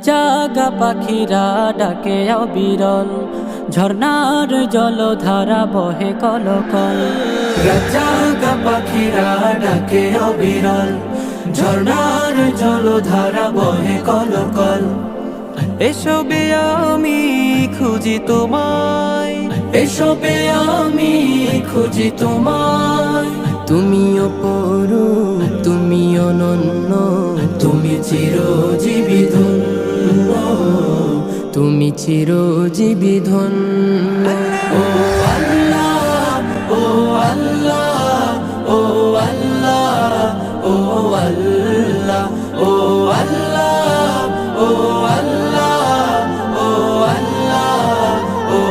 জাগা পাখিরা ডাকে অবিরল, ঝর্ণার জলধারা বহে কলকল। জাগা পাখিরা ডাকে অবিরল, ঝর্ণার জলধারা বহে কলকল। এসবে আমি খুঁজি তোমায়, এসবে আমি খুঁজি তোমায়। তুমি অপরূপ, তুমি অনন্য, তুমি চিরজীবী ধন্য, তুমি চিরজীবী ধন্য। ও আল্লাহ, ও আল্লাহ, ও আল্লাহ, ও আল্লাহ, ও আল্লাহ, ও আল্লাহ, ও আল্লাহ, ও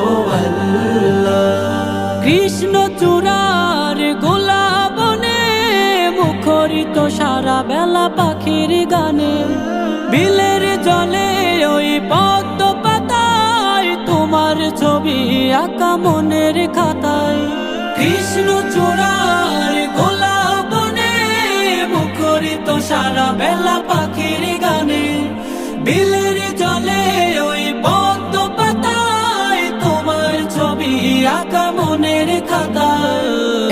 আল্লাহ। কৃষ্ণ চূড়ার গোলাবনে মুখরিত সারা বেলা পাখির গানে। বিলের জলে ওই পদ্ম পাতায় তোমার ছবি আঁকা মনের খাতায়। কৃষ্ণ চূড়ার গোলাবনে মুখরিত সারা বেলা পাখির গানে। বিলের জলে ওই পদ্ম পাতায় তোমার ছবি আঁকা মনের খাতায়।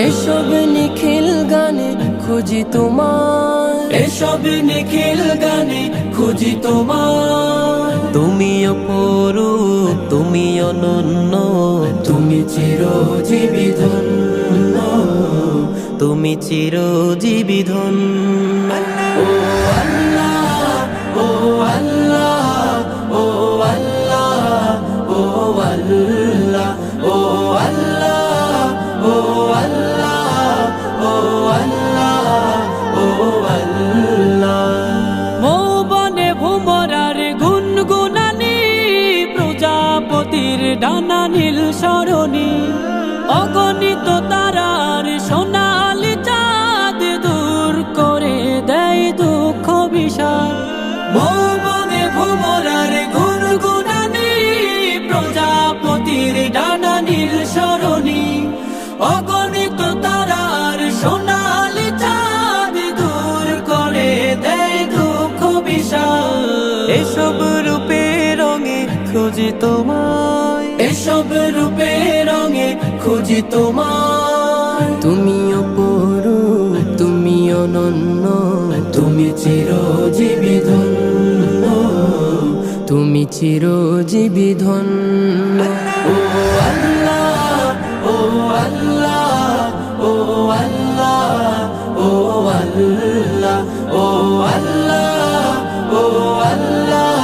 এসব নিখিল গানে খুঁজি তোমায়, এসব নিখিল গানে খুঁজি তোমায়। তুমি অপরূপ, তুমি অনন্য, তুমি চিরজীবী ধন্য, তুমি চিরজীবী ধন্য। ও আল্লাহ, ও আল্লাহ, ও আল্লাহ, ও আল্লাহ, ও আল্লাহ, ও আল্লাহ, ও আল্লাহ, ও আল্লাহ। মৌবনে ভুমরার গুনগুনানি, প্রজাপতির ডানা নীল সরণি। অগণিত তারার সোনালি চাঁদ দূর করে দেয় দুঃখ বিষাদ। মৌবনে ভ্রমরার গুনগুনানি, প্রজাপতির ডানা নীল সরণি। অগণিত তারার সোনালি চাঁদ দূর করে দেয় দুঃখ বিষাদ। এসব রূপে রঙে খুঁজি তোমায়, এসব রূপে রঙে খুঁজি তোমায়। তুমি অপরূপ, তুমি অনন্য, তুমি চিরজীবী ধন্য, তুমি চিরজীবী ধন্য। ও আল্লাহ, ও আল্লাহ, ও আল্লাহ, ও আল্লাহ, ও আল্লাহ, ও আল্লাহ,